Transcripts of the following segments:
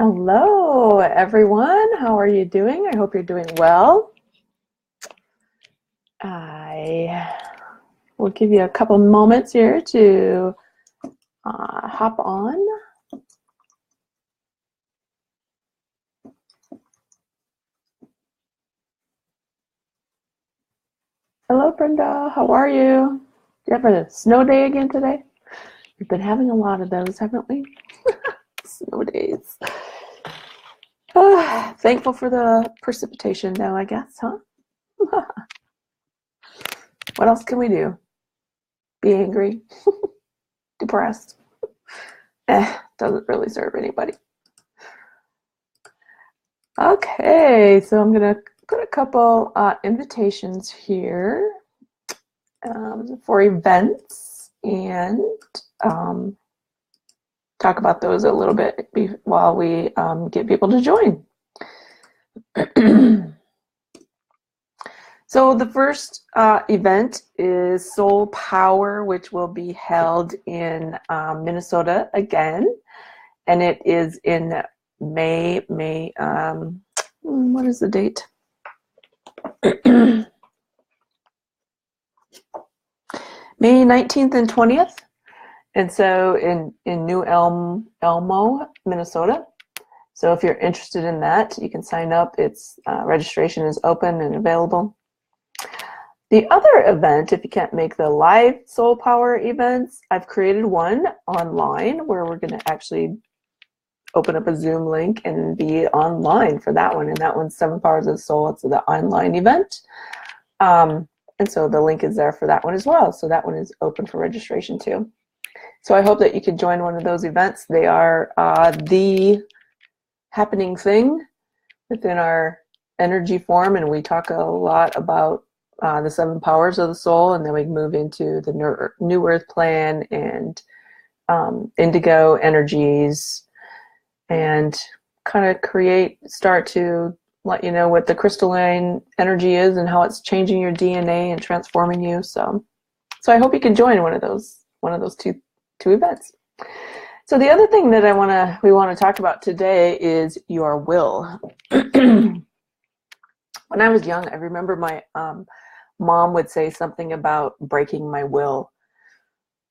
Hello, everyone. How are you doing? I hope you're doing well. I will give you a couple moments here to hop on. Hello, Brenda. How are you? Do you have a snow day again today? We've been having a lot of those, haven't we? Snow days. Thankful for the precipitation, though, I guess, huh? What else can we do? Be angry? Depressed? Doesn't really serve anybody. Okay, so I'm going to put a couple invitations here for events and talk about those a little bit while we get people to join. So the first event is Soul Power, which will be held in Minnesota again, and it is in May, what is the date? May 19th and 20th. And so in New Elmo, Minnesota. So if you're interested in that, you can sign up. It's registration is open and available. The other event, if you can't make the live Soul Power events, I've created one online where we're going to actually open up a Zoom link and be online for that one. And that one's 7 Powers of the Soul. It's the online event. And so the link is there for that one as well. So that one is open for registration too. So I hope that you can join one of those events. They are the happening thing within our energy form. And we talk a lot about the 7 powers of the soul. And then we move into the New Earth plan and indigo energies, and kind of start to let you know what the crystalline energy is and how it's changing your DNA and transforming you. So I hope you can join one of those two events. So the other thing that we want to talk about today is your will. When I was young, I remember my mom would say something about breaking my will.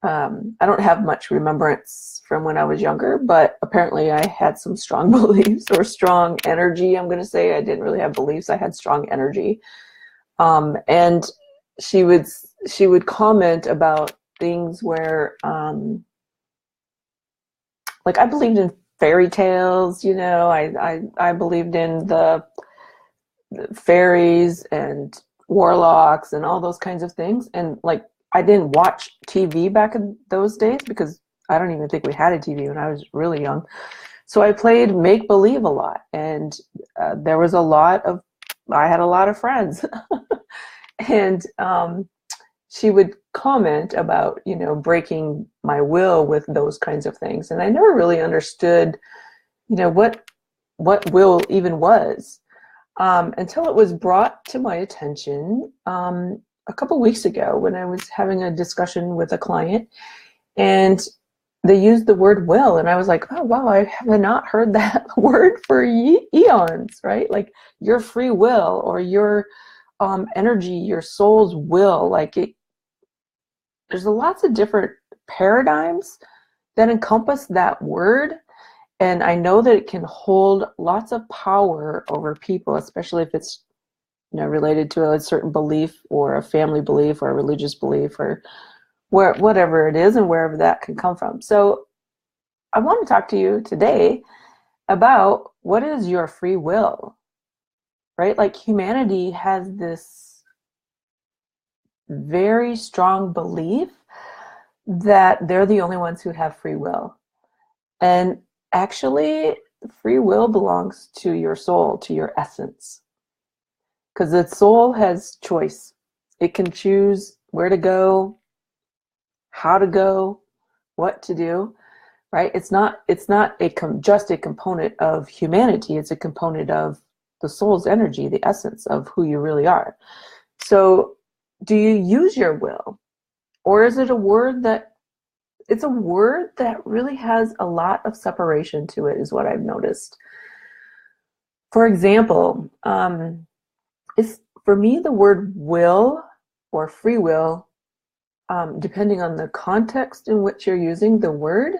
I don't have much remembrance from when I was younger, but apparently I had some strong beliefs or strong energy. I'm going to say I didn't really have beliefs. I had strong energy. And she would comment about things where, like, I believed in fairy tales, I believed in the fairies and warlocks and all those kinds of things. And like, I didn't watch TV back in those days because I don't even think we had a TV when I was really young. So I played make-believe a lot, and I had a lot of friends. And she would comment about, breaking my will with those kinds of things. And I never really understood, what will even was, until it was brought to my attention a couple weeks ago when I was having a discussion with a client, and they used the word will, and I was like, oh wow, I have not heard that word for eons, right? Like your free will or your energy, your soul's will, like there's lots of different paradigms that encompass that word. And I know that it can hold lots of power over people, especially if it's related to a certain belief or a family belief or a religious belief or whatever it is, and wherever that can come from. So I want to talk to you today about what is your free will, right? Like, humanity has this very strong belief that they're the only ones who have free will. And actually, free will belongs to your soul, to your essence. Because the soul has choice. It can choose where to go, how to go, what to do, right? It's not just a component of humanity. It's a component of the soul's energy, the essence of who you really are. So do you use your will? Or is it a word that it's a word that really has a lot of separation to it, is what I've noticed. For example, it's, for me, the word will or free will, depending on the context in which you're using the word,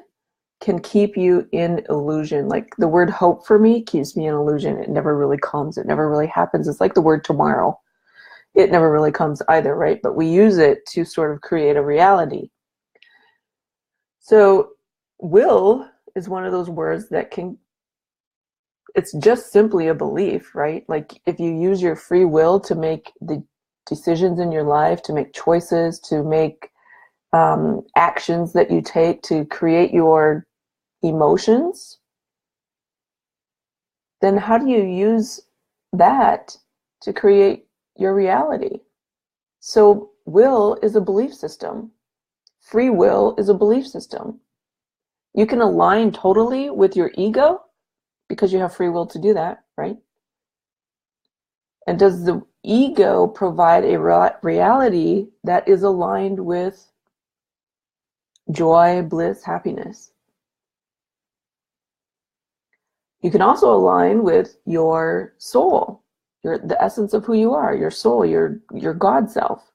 can keep you in illusion. Like the word hope for me keeps me in illusion. It never really comes. It never really happens. It's like the word tomorrow. It never really comes either, right? But we use it to sort of create a reality. So will is one of those words that can, it's just simply a belief, right? Like if you use your free will to make the decisions in your life, to make choices, to make actions that you take to create your emotions, then how do you use that to create your reality? So will is a belief system. Free will is a belief system. You can align totally with your ego because you have free will to do that, right? And does the ego provide a reality that is aligned with joy, bliss, happiness? You can also align with your soul, the essence of who you are, your soul, your God self.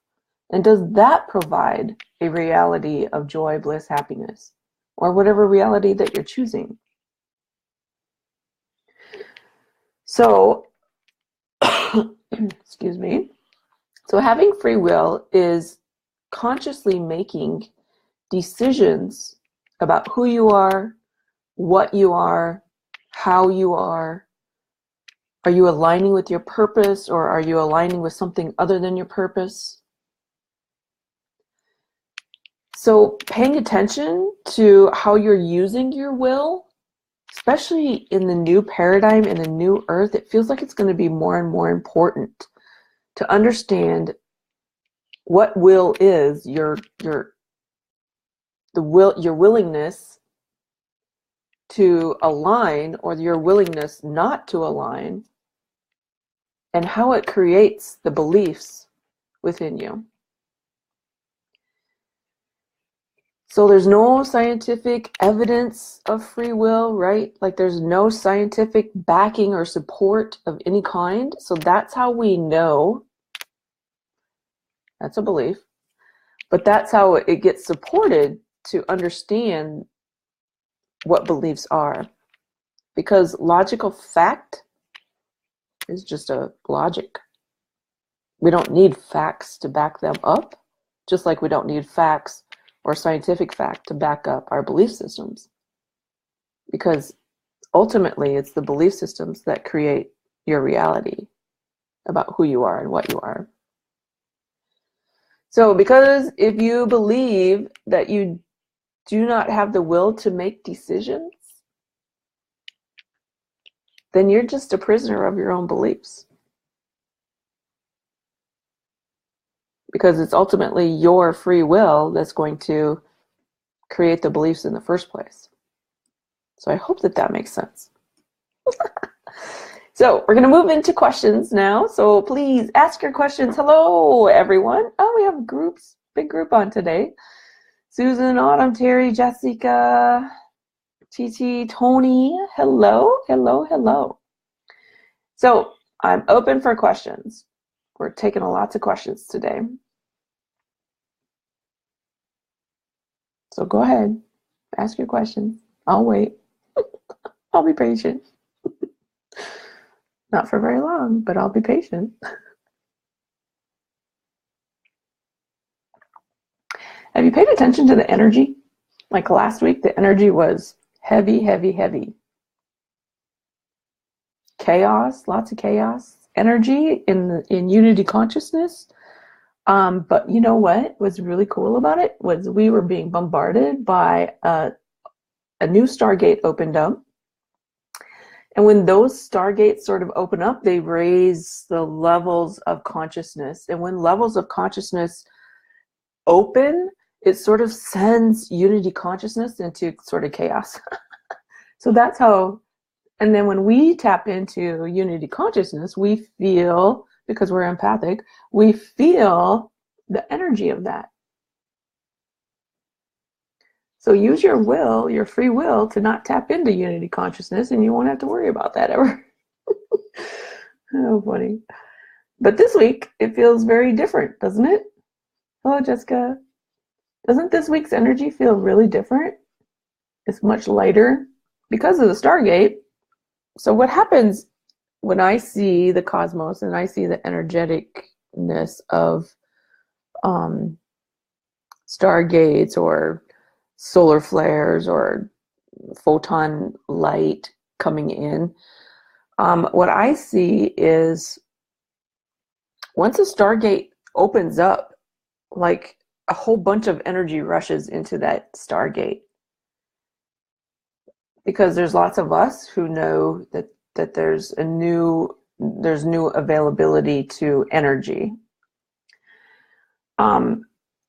And does that provide a reality of joy, bliss, happiness, or whatever reality that you're choosing? So, excuse me. So having free will is consciously making decisions about who you are, what you are, how you are. Are you aligning with your purpose, or are you aligning with something other than your purpose? So paying attention to how you're using your will, especially in the new paradigm, in the new earth, it feels like it's going to be more and more important to understand what will is, your willingness to align or your willingness not to align, and how it creates the beliefs within you. So there's no scientific evidence of free will, right? Like there's no scientific backing or support of any kind. So that's how we know. That's a belief. But that's how it gets supported to understand what beliefs are. Because logical fact is just a logic. We don't need facts to back them up, just like we don't need facts or scientific fact to back up our belief systems. Because ultimately, it's the belief systems that create your reality about who you are and what you are. So because if you believe that you do not have the will to make decisions, then you're just a prisoner of your own beliefs. Because it's ultimately your free will that's going to create the beliefs in the first place. So I hope that makes sense. So we're going to move into questions now. So please ask your questions. Hello, everyone. Oh, we have groups, big group on today. Susan, Autumn, Terry, Jessica, TT, Tony. Hello, hello, hello. So I'm open for questions. We're taking lots of questions today. So go ahead, ask your questions. I'll wait. I'll be patient. Not for very long, but I'll be patient. Have you paid attention to the energy? Like last week, the energy was heavy, heavy, heavy. Chaos, lots of chaos. Energy in unity consciousness. But you know what was really cool about it was we were being bombarded by a new Stargate opened up. And when those stargates sort of open up, they raise the levels of consciousness. And when levels of consciousness open, it sort of sends unity consciousness into sort of chaos. So that's how, and then when we tap into unity consciousness, we feel, because we're empathic, we feel the energy of that. So use your will, your free will, to not tap into unity consciousness, and you won't have to worry about that ever. Oh, funny. But this week, it feels very different, doesn't it? Hello, Jessica. Doesn't this week's energy feel really different? It's much lighter because of the Stargate. So what happens when I see the cosmos and I see the energeticness of stargates or solar flares or photon light coming in, what I see is once a Stargate opens up, like a whole bunch of energy rushes into that Stargate. Because there's lots of us who know that there's new availability to energy.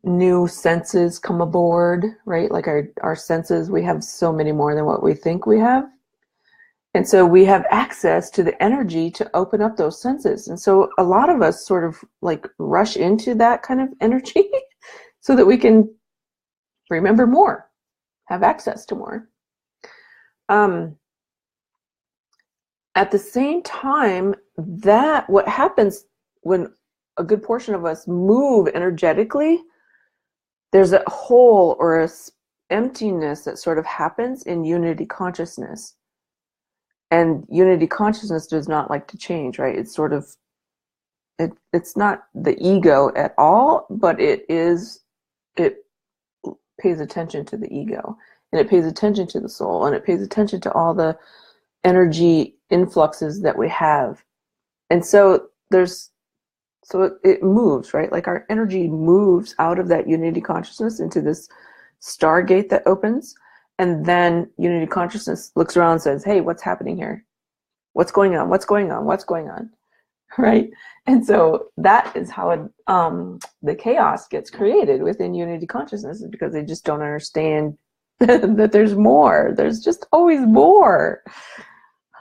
New senses come aboard, right? Like our senses, we have so many more than what we think we have. And so we have access to the energy to open up those senses. And so a lot of us sort of like rush into that kind of energy so that we can remember more, have access to more. At the same time, that what happens when a good portion of us move energetically, there's a hole or a emptiness that sort of happens in unity consciousness. And unity consciousness does not like to change, right? It's sort of, it's not the ego at all, but it pays attention to the ego, and it pays attention to the soul, and it pays attention to all the energy influxes that we have. And so it moves, right? Like our energy moves out of that unity consciousness into this Stargate that opens. And then unity consciousness looks around and says, hey, what's happening here? What's going on? What's going on? What's going on? Right? And so that is how the chaos gets created within unity consciousness, is because they just don't understand that there's more. There's just always more.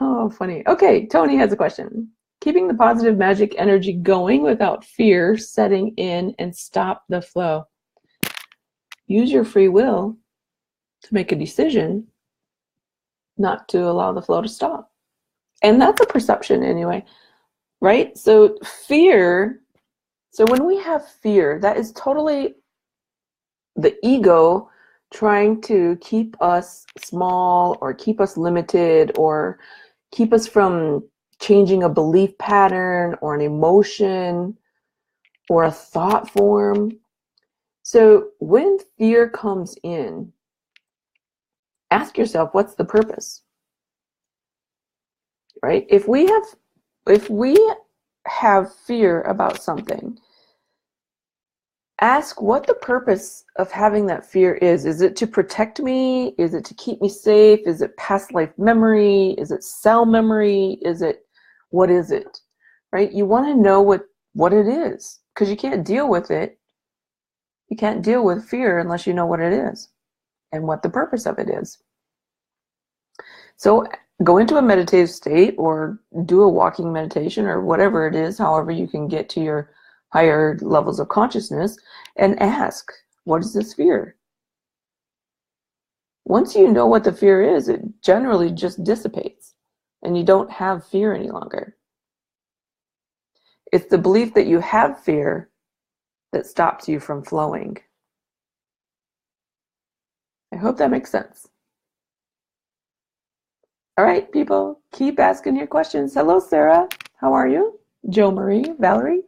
Oh, funny. Okay, Tony has a question. Keeping the positive magic energy going without fear setting in and stop the flow. Use your free will to make a decision not to allow the flow to stop. And that's a perception anyway, right? So fear, so when we have fear, that is totally the ego trying to keep us small or keep us limited or keep us from changing a belief pattern or an emotion or a thought form. So when fear comes in, ask yourself, what's the purpose? Right? If we have fear about something, ask what the purpose of having that fear is. Is it to protect me? Is it to keep me safe? Is it past life memory? Is it cell memory? What is it? Right? You want to know what it is, because you can't deal with it. You can't deal with fear unless you know what it is and what the purpose of it is. So go into a meditative state or do a walking meditation or whatever it is, however you can get to your higher levels of consciousness, and ask, what is this fear? Once you know what the fear is, it generally just dissipates and you don't have fear any longer. It's the belief that you have fear that stops you from flowing. I hope that makes sense. All right, people, keep asking your questions. Hello, Sarah. How are you? Jo Marie, Valerie.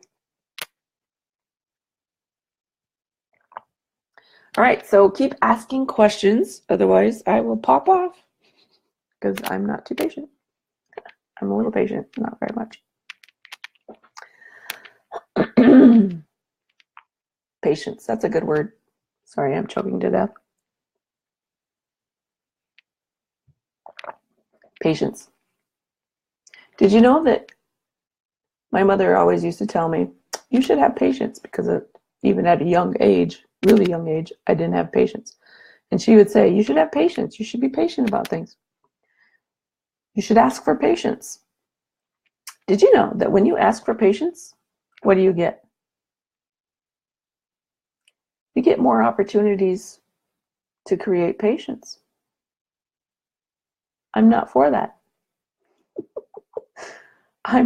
All right, so keep asking questions. Otherwise, I will pop off because I'm not too patient. I'm a little patient, not very much. Patience, that's a good word. Sorry, I'm choking to death. Patience. Did you know that my mother always used to tell me, you should have patience, because even at a young age, really young age, I didn't have patience. And she would say, you should have patience. You should be patient about things. You should ask for patience. Did you know that when you ask for patience, what do you get? You get more opportunities to create patience. I'm not for that. I've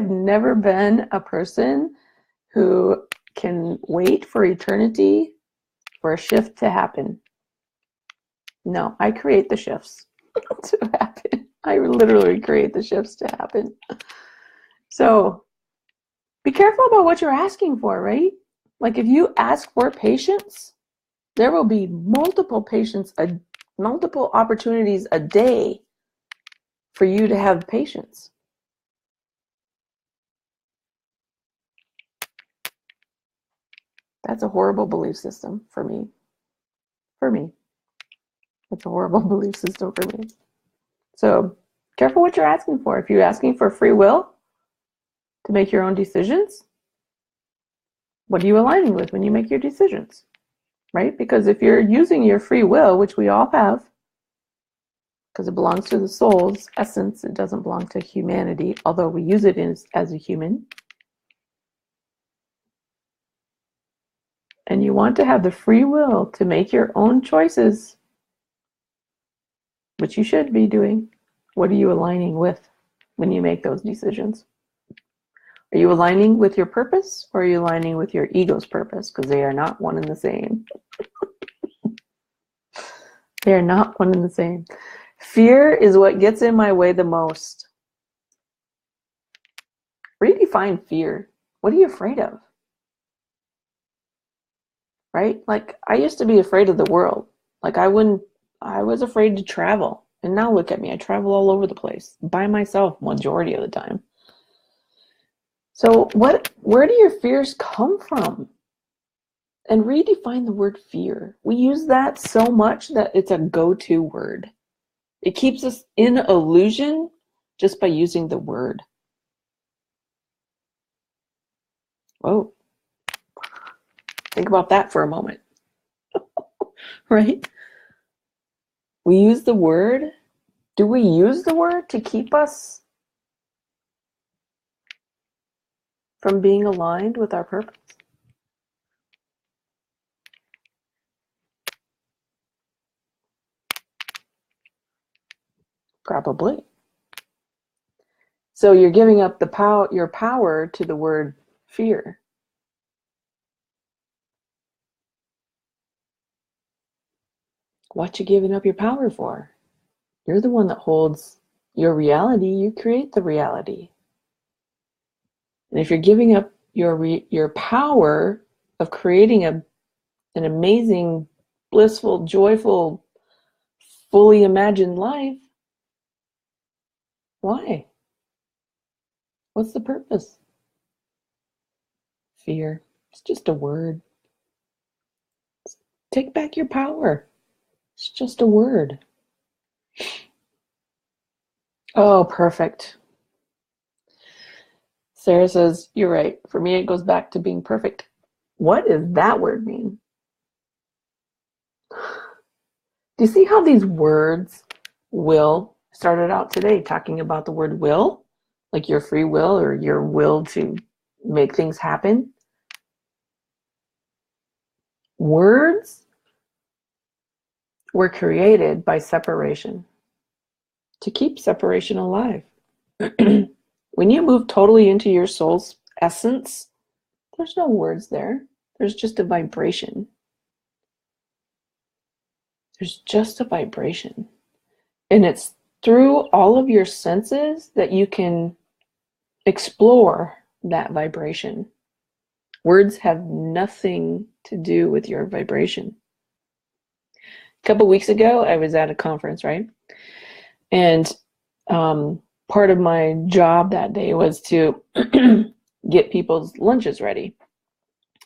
never been a person who can wait for eternity for a shift to happen. No, I create the shifts to happen. I literally create the shifts to happen. So be careful about what you're asking for, right? Like if you ask for patience, there will be multiple opportunities a day for you to have patience. That's a horrible belief system for me. It's a horrible belief system for me. So careful what you're asking for. If you're asking for free will to make your own decisions, what are you aligning with when you make your decisions, right? Because if you're using your free will, which we all have, because it belongs to the soul's essence, it doesn't belong to humanity, although we use it as a human. And you want to have the free will to make your own choices, which you should be doing. What are you aligning with when you make those decisions? Are you aligning with your purpose, or are you aligning with your ego's purpose? Because they are not one and the same. They are not one and the same. Fear is what gets in my way the most. Redefine fear. What are you afraid of? Right? Like I used to be afraid of the world. Like I was afraid to travel. And now look at me. I travel all over the place by myself majority of the time. So where do your fears come from? And redefine the word fear. We use that so much that it's a go-to word. It keeps us in illusion just by using the word. Whoa. Think about that for a moment. Right? We use the word. Do we use the word to keep us from being aligned with our purpose? Probably. So you're giving up your power to the word fear. What you giving up your power for? You're the one that holds your reality. You create the reality. And if you're giving up your power of creating an amazing, blissful, joyful, fully imagined life, why? What's the purpose? Fear. It's just a word. Take back your power. It's just a word. Oh, perfect. Sarah says, you're right. For me, it goes back to being perfect. What does that word mean? Do you see how these words will started out today talking about the word will, like your free will or your will to make things happen? Words were created by separation to keep separation alive. When you move totally into your soul's essence, there's no words there. There's just a vibration. There's just a vibration. And it's through all of your senses that you can explore that vibration. Words have nothing to do with your vibration. A couple weeks ago, I was at a conference, right? And part of my job that day was to get people's lunches ready.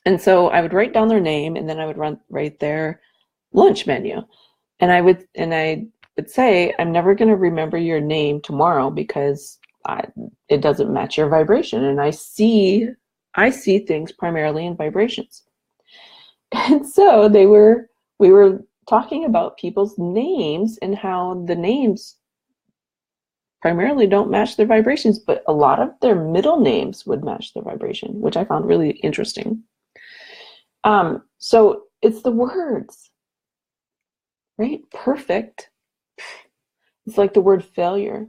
And so I would write down their name, and then I would write their lunch menu. And I would say, I'm never going to remember your name tomorrow because it doesn't match your vibration. And I see things primarily in vibrations. And so we were talking about people's names and how the names primarily don't match their vibrations, but a lot of their middle names would match their vibration, which I found really interesting. So it's the words. right? Perfect. It's like the word failure.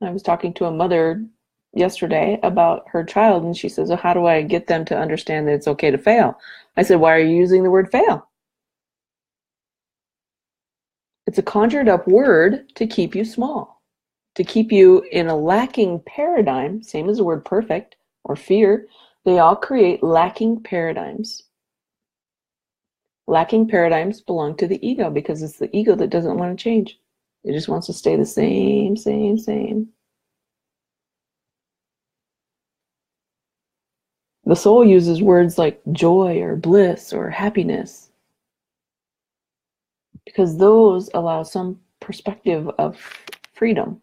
I was talking to a mother yesterday about her child, and she says, "Well, how do I get them to understand that it's okay to fail?" I said, "Why are you using the word fail?" It's a conjured up word to keep you small, to keep you in a lacking paradigm, same as the word perfect or fear. They all create lacking paradigms. Lacking paradigms belong to the ego because it's the ego that doesn't want to change. It just wants to stay the same, same, same. The soul uses words like joy or bliss or happiness because those allow some perspective of freedom,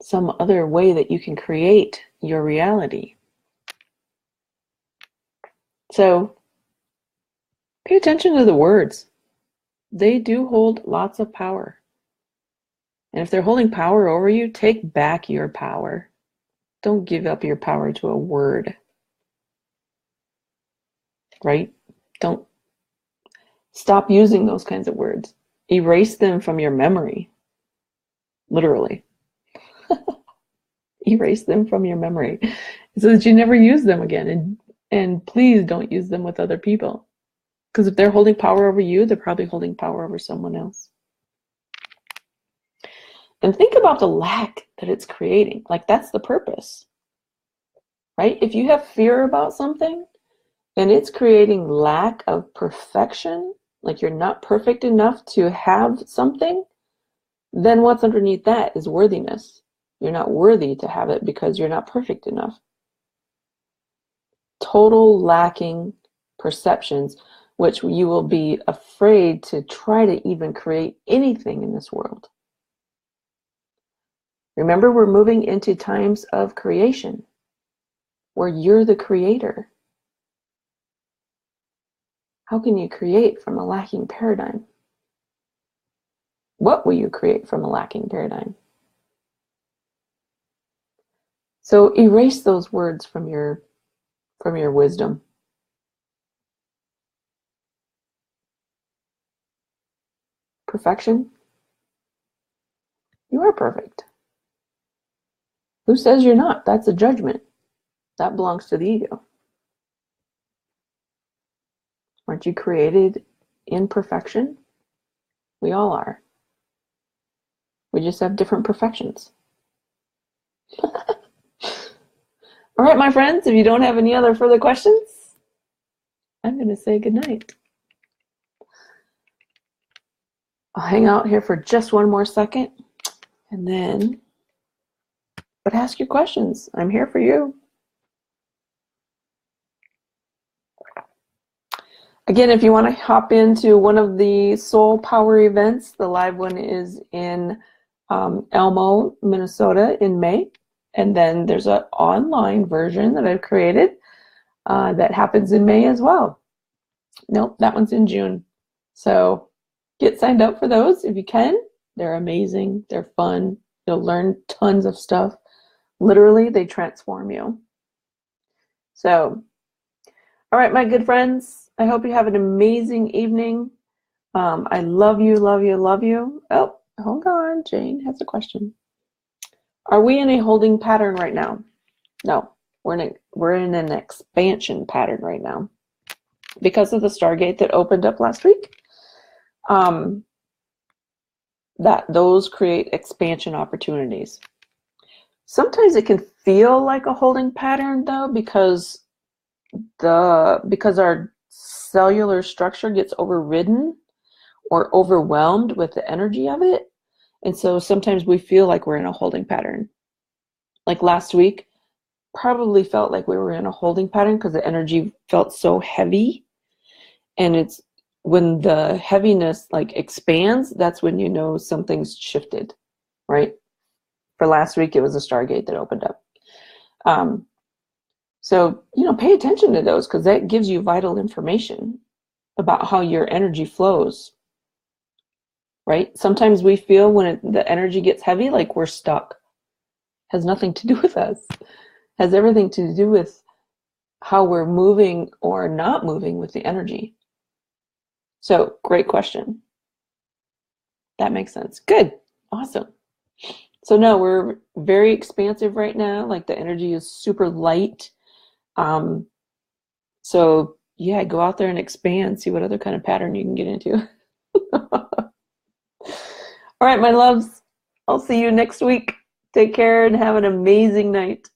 some other way that you can create your reality. So pay attention to the words. They do hold lots of power. And if they're holding power over you, take back your power. Don't give up your power to a word, right? Don't stop using those kinds of words. Erase them from your memory, literally. Erase them from your memory so that you never use them again. And please don't use them with other people. Because if they're holding power over you, they're probably holding power over someone else. And think about the lack that it's creating. Like, that's the purpose, right? If you have fear about something and it's creating lack of perfection, like you're not perfect enough to have something, then what's underneath that is worthiness. You're not worthy to have it because you're not perfect enough. Total lacking perceptions, which you will be afraid to try to even create anything in this world. Remember, we're moving into times of creation where you're the creator. How can you create from a lacking paradigm? What will you create from a lacking paradigm? So erase those words from your wisdom. Perfection? You are perfect. Who says you're not? That's a judgment. That belongs to the ego. Aren't you created in perfection? We all are. We just have different perfections. All right, my friends, if you don't have any other further questions, I'm going to say goodnight. I'll hang out here for just one more second and then, but ask your questions. I'm here for you. Again, if you want to hop into one of the Soul Power events, the live one is in Elmo, Minnesota in May. And then there's an online version that I've created that happens in May as well. Nope, that one's in June. So get signed up for those if you can. They're amazing. They're fun. You'll learn tons of stuff. Literally, they transform you. So, all right, my good friends, I hope you have an amazing evening. I love you, love you, love you. Oh, hold on. Jane has a question. Are we in a holding pattern right now? No, we're in an expansion pattern right now because of the Stargate that opened up last week. That those create expansion opportunities. Sometimes it can feel like a holding pattern though, because our cellular structure gets overridden or overwhelmed with the energy of it. And so sometimes we feel like we're in a holding pattern. Like last week, probably felt like we were in a holding pattern because the energy felt so heavy. And it's when the heaviness like expands, that's when you know something's shifted, right? For last week, it was a Stargate that opened up. So, pay attention to those because that gives you vital information about how your energy flows, right? Sometimes we feel when the energy gets heavy, like we're stuck. Has nothing to do with us. Has everything to do with how we're moving or not moving with the energy. So great question. That makes sense. Good. Awesome. So no, we're very expansive right now. Like the energy is super light. So yeah, go out there and expand, see what other kind of pattern you can get into. All right, my loves. I'll see you next week. Take care and have an amazing night.